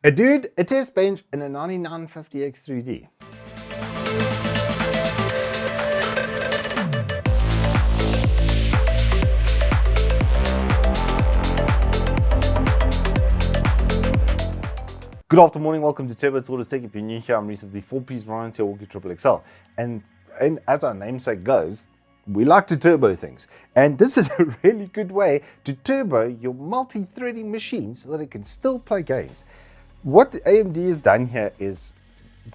A dude, a test bench, and a 9950X 3D. Good afternoon, welcome to Turbo Tortoise Tech. If you're new here, I'm Reese of the 4-piece variety of Wooks Triple XL. And as our namesake goes, we like to turbo things. And this is a really good way to turbo your multi-threading machine so that it can still play games. What AMD has done here is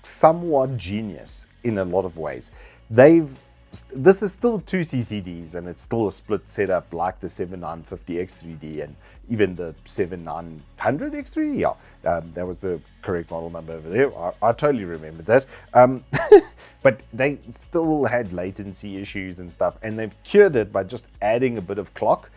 somewhat genius in a lot of ways. This is still two CCDs and it's still a split setup like the 7950X 3D and even the 7900X 3D. Yeah, that was the correct model number over there. I totally remember that. But they still had latency issues and stuff, and they've cured it by just adding a bit of clock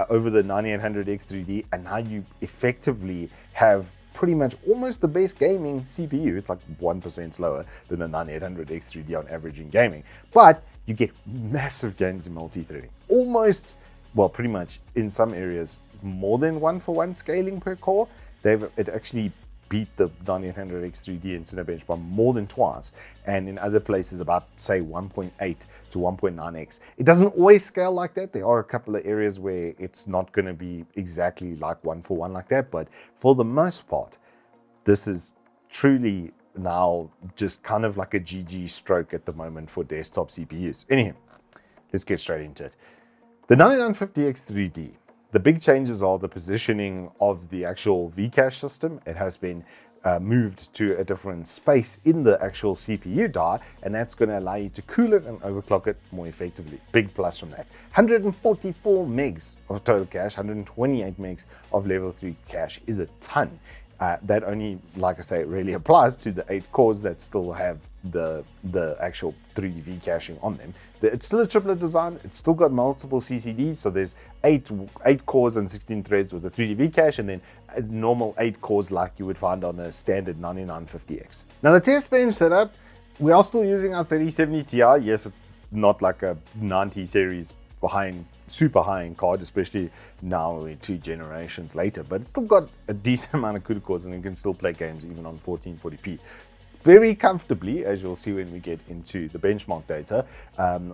over the 9800X 3D, and now you effectively have pretty much almost the best gaming CPU. It's like 1% slower than the 9800X 3D on average in gaming, but you get massive gains in multi-threading. Almost, well, pretty much in some areas, more than 1-for-1 scaling per core. It actually beat the 9800X 3D in Cinebench by more than twice, and in other places about, say, 1.8 to 1.9x. It doesn't always scale like that. There are a couple of areas where it's not going to be exactly like 1-for-1 like that, but for the most part, this is truly now just kind of like a GG stroke at the moment for desktop CPUs. Anyhow, let's get straight into it. The 9950X 3D, the big changes are the positioning of the actual Vcache system. It has been moved to a different space in the actual CPU die, and that's going to allow you to cool it and overclock it more effectively. Big plus from that. 144 megs of total cache, 128 megs of level 3 cache is a ton. That only, like I say, really applies to the 8 cores that still have the actual 3D caching on them. It's still a triplet design. It's still got multiple CCDs, so there's 8 cores and 16 threads with a 3D cache, and then a normal 8 cores like you would find on a standard 9950X. Now the test bench setup, we are still using our 3070 Ti. Yes, it's not like a 90 series super high-end card, especially now we're 2 generations later, but it's still got a decent amount of CUDA cores and it can still play games even on 1440p. Very comfortably, as you'll see when we get into the benchmark data.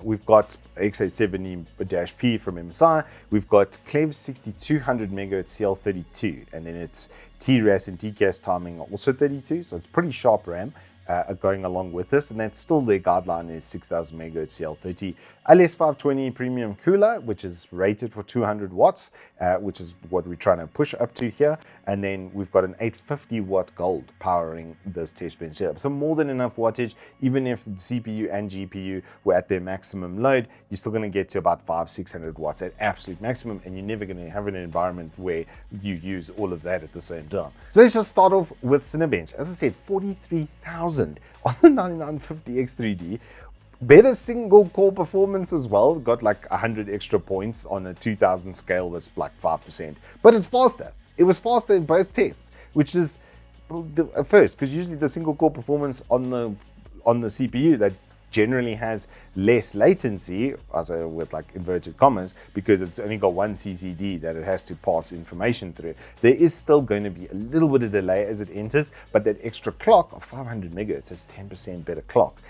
We've got X870-P from MSI, we've got Klevv 6200 MHz CL32, and then it's TRAS and TCAS timing are also 32, so it's pretty sharp RAM. Going along with this, and that's still their guideline is 6000 MHz CL30. LS520 premium cooler, which is rated for 200 watts, which is what we're trying to push up to here. And then we've got an 850 watt gold powering this test bench setup. So more than enough wattage. Even if the CPU and GPU were at their maximum load, you're still going to get to about 500-600 watts at absolute maximum, and you're never going to have an environment where you use all of that at the same time. So let's just start off with Cinebench. As I said, 43,000 on the 9950X 3D. Better single core performance as well. Got like 100 extra points on a 2000 scale. That's like 5%, but it's faster. It was faster in both tests, which is a first, because usually the single core performance on the CPU that generally has less latency, also with like inverted commas, because it's only got one CCD that it has to pass information through. There is still going to be a little bit of delay as it enters, but that extra clock of 500 megahertz, that's 10% better clock,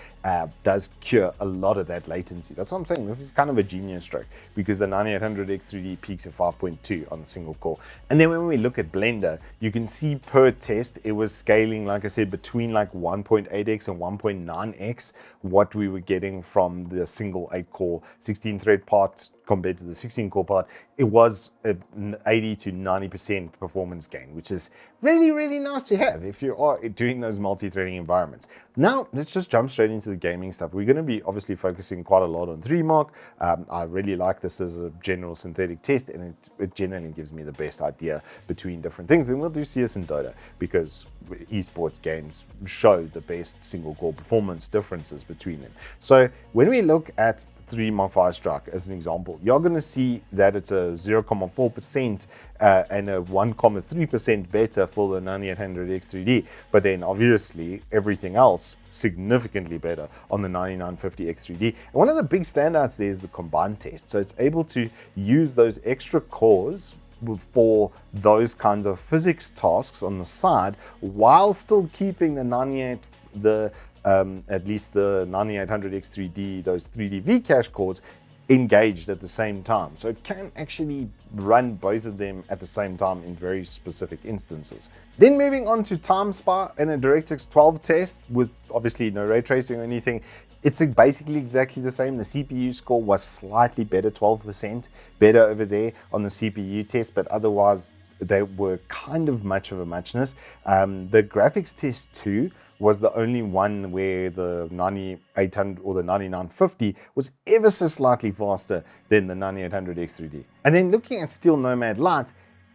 does cure a lot of that latency. That's what I'm saying. This is kind of a genius stroke, because the 9800X 3D peaks at 5.2 on the single core. And then when we look at Blender, you can see per test, it was scaling, like I said, between like 1.8x and 1.9x what we were getting from the single 8-core 16-thread part compared to the 16-core part. It was an 80 to 90% performance gain, which is really, really nice to have if you are doing those multi-threading environments. Now, let's just jump straight into the gaming stuff. We're going to be obviously focusing quite a lot on 3Mark. I really like this as a general synthetic test, and it generally gives me the best idea between different things. And we'll do CS and Dota, because esports games show the best single-core performance differences between them. So when we look at 3Mark 5 Strike as an example, you're going to see that it's a 0.4% and a 1.3% better for the 9800X 3D, but then obviously everything else significantly better on the 9950X 3D. And one of the big standouts there is the combined test. So it's able to use those extra cores for those kinds of physics tasks on the side, while still keeping the 98, at least the 9800X3D, those 3D Vcache cores, engaged at the same time. So it can actually run both of them at the same time in very specific instances. Then moving on to time spy in a DirectX 12 test with obviously no ray tracing or anything, it's basically exactly the same. The CPU score was slightly better, 12% better over there on the CPU test, but otherwise they were kind of much of a muchness. The graphics test too was the only one where the 9800 or the 9950 was ever so slightly faster than the 9800X3D. And then looking at Steel Nomad Lite,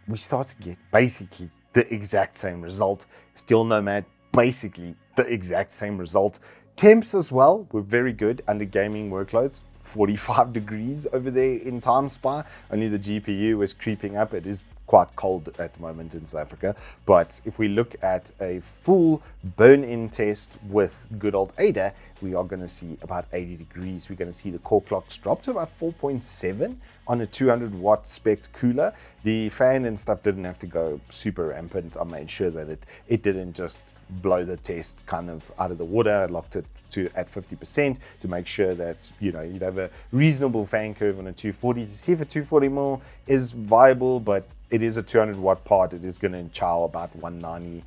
we start to get basically the exact same result. Steel Nomad, basically the exact same result. Temps as well were very good under gaming workloads. 45 degrees over there in Time Spy. Only the GPU was creeping up. It is quite cold at the moment in South Africa. But if we look at a full burn-in test with good old Ada, we are going to see about 80 degrees. We're going to see the core clocks drop to about 4.7 on a 200 watt spec cooler. The fan and stuff didn't have to go super rampant. I made sure that it didn't just blow the test kind of out of the water. I locked it to at 50% to make sure that, you know, you'd have a reasonable fan curve on a 240 to see if a 240mm is viable, but it is a 200 watt part. It is going to chow about 190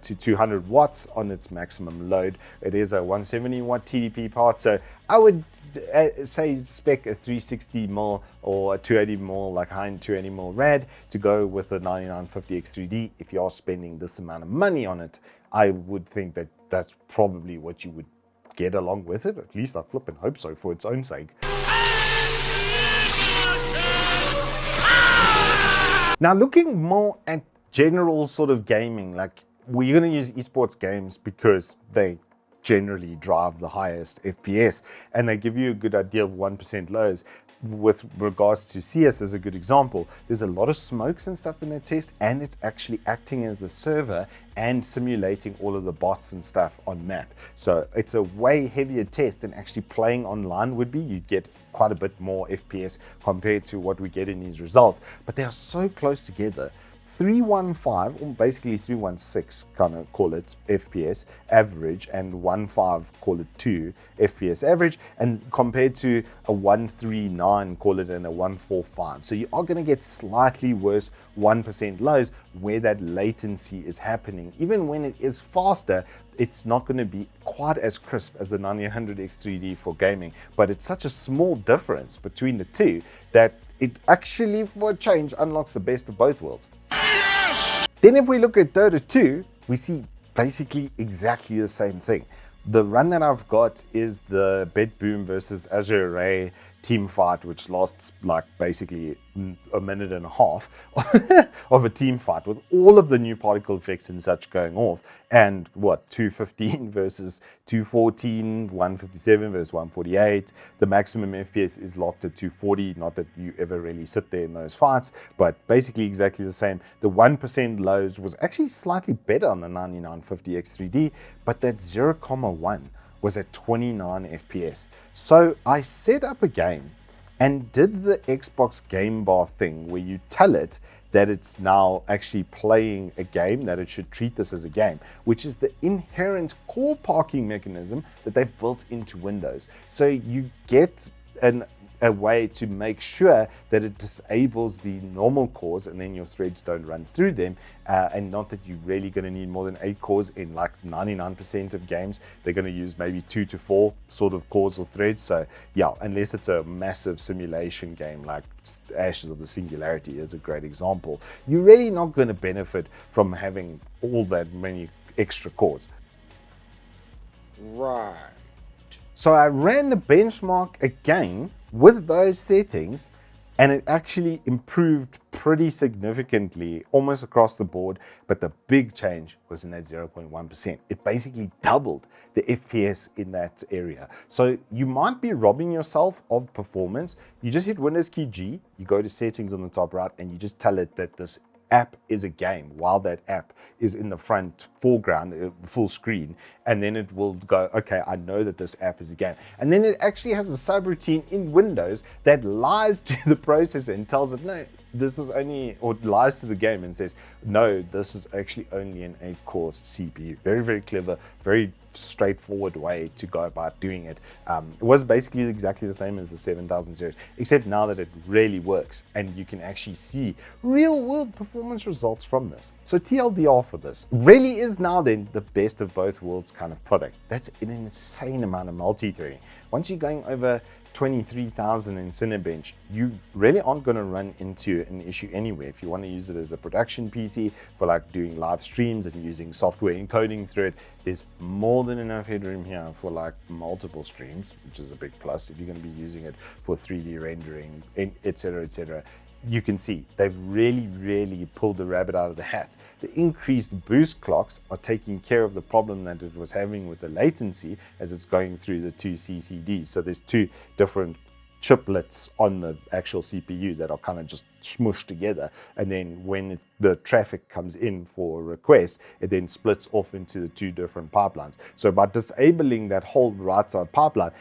to 200 watts on its maximum load. It is a 170 watt TDP part, so I would say spec a 360mm or a 280mm, like high-end 280mm rad to go with the 9950X3D. If you are spending this amount of money on it, I would think that that's probably what you would get along with it. At least I flip and hope so for its own sake. Now, looking more at general sort of gaming, like we're going to use esports games because they generally drive the highest FPS and they give you a good idea of 1% lows. With regards to CS as a good example, there's a lot of smokes and stuff in that test, and it's actually acting as the server and simulating all of the bots and stuff on map. So it's a way heavier test than actually playing online would be. You'd get quite a bit more FPS compared to what we get in these results, but they are so close together. 315, or basically 316, kind of call it FPS average, and 15, call it 2 FPS average, and compared to a 139, call it, and a 145. So you are going to get slightly worse 1% lows where that latency is happening. Even when it is faster, it's not going to be quite as crisp as the 9800X3D for gaming, but it's such a small difference between the two that it actually, for a change, unlocks the best of both worlds. Yes! Then if we look at Dota 2, we see basically exactly the same thing. The run that I've got is the Bet Boom versus Azure Array team fight, which lasts like basically a minute and a half of a team fight with all of the new particle effects and such going off. And what, 215 versus 214, 157 versus 148. The maximum FPS is locked at 240. Not that you ever really sit there in those fights, but basically exactly the same. The 1% lows was actually slightly better on the 9950X3D, but that 0.1 was at 29 FPS. So I set up a game and did the Xbox Game Bar thing where you tell it that it's now actually playing a game, that it should treat this as a game, which is the inherent core parking mechanism that they've built into Windows. So you get a way to make sure that it disables the normal cores and then your threads don't run through them, and not that you're really going to need more than 8 cores. In like 99% of games they're going to use maybe 2 to 4 sort of cores or threads. So yeah, unless it's a massive simulation game like Ashes of the Singularity is a great example, you're really not going to benefit from having all that many extra cores. Right. So I ran the benchmark again with those settings, and it actually improved pretty significantly almost across the board. But the big change was in that 0.1%. It basically doubled the FPS in that area. So you might be robbing yourself of performance. You just hit Windows key G, you go to settings on the top right, and you just tell it that this app is a game while that app is in the front foreground, full screen, and then it will go, okay, I know that this app is a game. And then it actually has a subroutine in Windows that lies to the processor and tells it, no, this is only, or lies to the game and says, no, this is actually only an 8-core CPU. Very, very clever, very straightforward way to go about doing it. It was basically exactly the same as the 7000 series, except now that it really works and you can actually see real world performance results from this. So TLDR for this really is now then the best of both worlds kind of product. That's an insane amount of multi-threading. Once you're going over 23,000 in Cinebench, you really aren't going to run into an issue anywhere. If you want to use it as a production PC for like doing live streams and using software encoding through it, there's more than enough headroom here for like multiple streams, which is a big plus. If you're going to be using it for 3D rendering, etc., etc., you can see they've really pulled the rabbit out of the hat. The increased boost clocks are taking care of the problem that it was having with the latency as it's going through the two CCDs. So there's two different chiplets on the actual CPU that are kind of just smushed together, and then when the traffic comes in for a request, it then splits off into the two different pipelines. So by disabling that whole right side pipeline,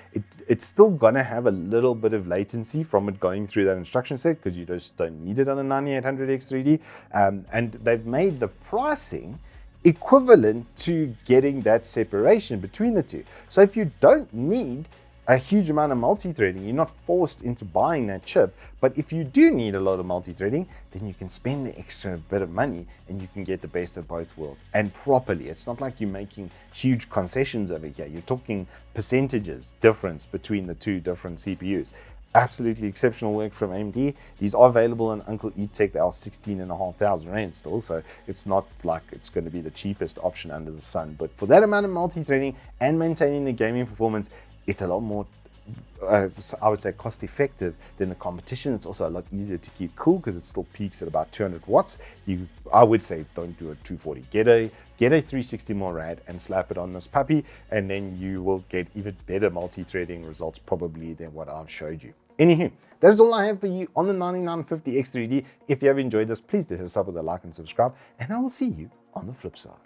it's still gonna have a little bit of latency from it going through that instruction set, because you just don't need it on a 9800X3D, and they've made the pricing equivalent to getting that separation between the two. So if you don't need a huge amount of multi-threading, you're not forced into buying that chip. But if you do need a lot of multi-threading, then you can spend the extra bit of money and you can get the best of both worlds, and properly. It's not like you're making huge concessions over here. You're talking percentages difference between the two different CPUs. Absolutely exceptional work from AMD. These are available in Uncle Evetech. They are 16,500 Rand still, so it's not like it's going to be the cheapest option under the sun. But for that amount of multi-threading and maintaining the gaming performance, it's a lot more, I would say, cost effective than the competition. It's also a lot easier to keep cool because it still peaks at about 200 watts. I would say don't do a 240. Get a 360 more rad and slap it on this puppy, and then you will get even better multi-threading results probably than what I've showed you. Anywho, that is all I have for you on the 9950X3D. If you have enjoyed this, please do hit us up with a like and subscribe, and I will see you on the flip side.